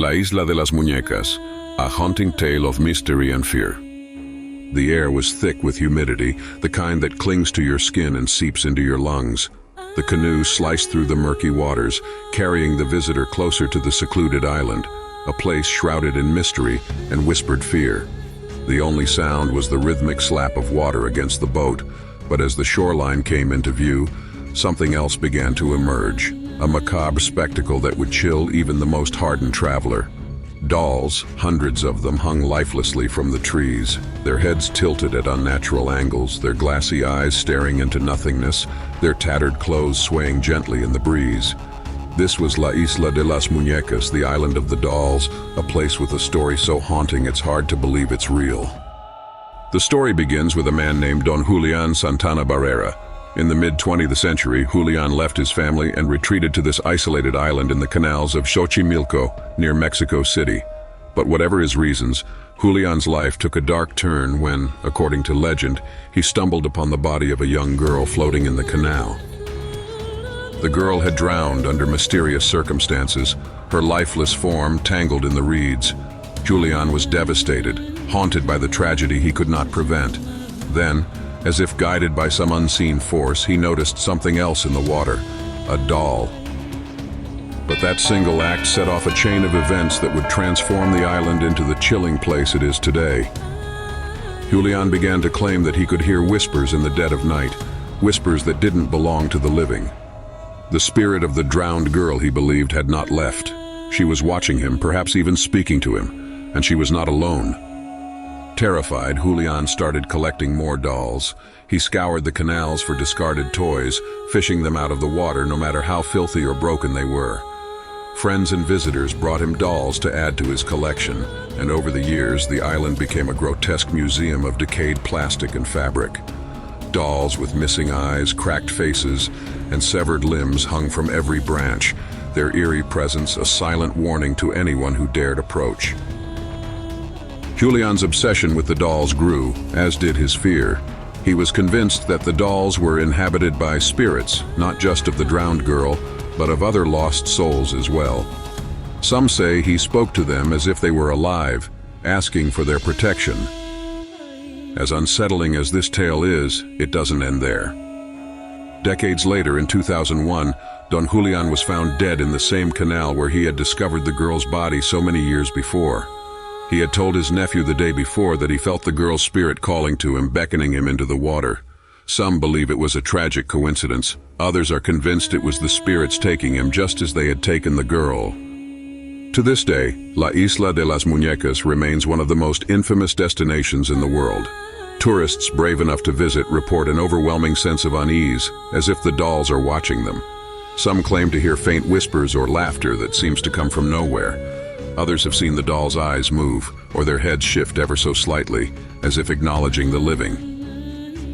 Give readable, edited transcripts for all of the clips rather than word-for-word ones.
La Isla de las Muñecas, a haunting tale of mystery and fear. The air was thick with humidity, the kind that clings to your skin and seeps into your lungs. The canoe sliced through the murky waters, carrying the visitor closer to the secluded island, a place shrouded in mystery and whispered fear. The only sound was the rhythmic slap of water against the boat, but as the shoreline came into view, something else began to emerge, a macabre spectacle that would chill even the most hardened traveler. Dolls, hundreds of them, hung lifelessly from the trees, their heads tilted at unnatural angles, their glassy eyes staring into nothingness, their tattered clothes swaying gently in the breeze. This was La Isla de las Muñecas, the island of the dolls, a place with a story so haunting it's hard to believe it's real. The story begins with a man named Don Julián Santana Barrera. In the mid-20th century, Julián left his family and retreated to this isolated island in the canals of Xochimilco, near Mexico City. But whatever his reasons, Julián's life took a dark turn when, according to legend, he stumbled upon the body of a young girl floating in the canal. The girl had drowned under mysterious circumstances, her lifeless form tangled in the reeds. Julián was devastated, haunted by the tragedy he could not prevent. Then, as if guided by some unseen force, he noticed something else in the water, a doll. But that single act set off a chain of events that would transform the island into the chilling place it is today. Julián began to claim that he could hear whispers in the dead of night, whispers that didn't belong to the living. The spirit of the drowned girl, he believed, had not left. She was watching him, perhaps even speaking to him, and she was not alone. Terrified, Julián started collecting more dolls. He scoured the canals for discarded toys, fishing them out of the water no matter how filthy or broken they were. Friends and visitors brought him dolls to add to his collection, and over the years the island became a grotesque museum of decayed plastic and fabric. Dolls with missing eyes, cracked faces, and severed limbs hung from every branch, their eerie presence a silent warning to anyone who dared approach. Julián's obsession with the dolls grew, as did his fear. He was convinced that the dolls were inhabited by spirits, not just of the drowned girl, but of other lost souls as well. Some say he spoke to them as if they were alive, asking for their protection. As unsettling as this tale is, it doesn't end there. Decades later, in 2001, Don Julián was found dead in the same canal where he had discovered the girl's body so many years before. He had told his nephew the day before that he felt the girl's spirit calling to him, beckoning him into the water. Some believe it was a tragic coincidence. Others are convinced it was the spirits taking him just as they had taken the girl. To this day, La Isla de las Muñecas remains one of the most infamous destinations in the world. Tourists brave enough to visit report an overwhelming sense of unease, as if the dolls are watching them. Some claim to hear faint whispers or laughter that seems to come from nowhere. Others have seen the dolls' eyes move, or their heads shift ever so slightly, as if acknowledging the living.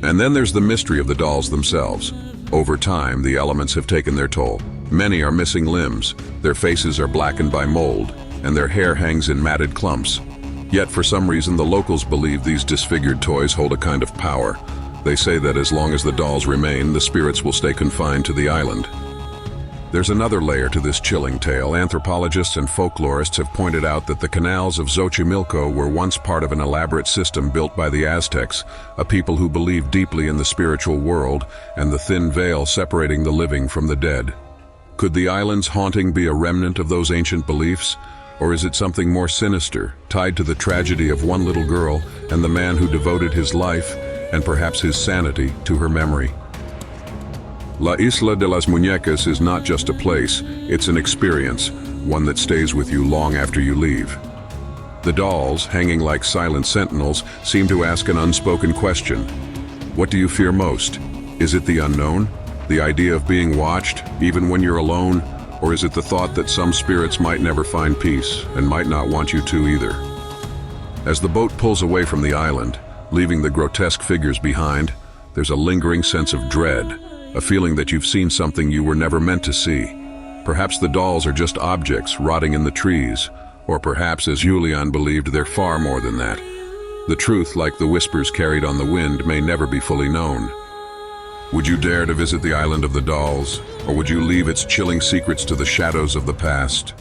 And then there's the mystery of the dolls themselves. Over time, the elements have taken their toll. Many are missing limbs, their faces are blackened by mold, and their hair hangs in matted clumps. Yet for some reason, the locals believe these disfigured toys hold a kind of power. They say that as long as the dolls remain, the spirits will stay confined to the island. There's another layer to this chilling tale. Anthropologists and folklorists have pointed out that the canals of Xochimilco were once part of an elaborate system built by the Aztecs, a people who believed deeply in the spiritual world and the thin veil separating the living from the dead. Could the island's haunting be a remnant of those ancient beliefs? Or is it something more sinister, tied to the tragedy of one little girl and the man who devoted his life, and perhaps his sanity, to her memory? La Isla de las Muñecas is not just a place, it's an experience, one that stays with you long after you leave. The dolls, hanging like silent sentinels, seem to ask an unspoken question. What do you fear most? Is it the unknown? The idea of being watched, even when you're alone? Or is it the thought that some spirits might never find peace, and might not want you to either? As the boat pulls away from the island, leaving the grotesque figures behind, there's a lingering sense of dread. A feeling that you've seen something you were never meant to see. Perhaps the dolls are just objects rotting in the trees, or perhaps, as Julián believed, they're far more than that. The truth, like the whispers carried on the wind, may never be fully known. Would you dare to visit the island of the dolls, or would you leave its chilling secrets to the shadows of the past?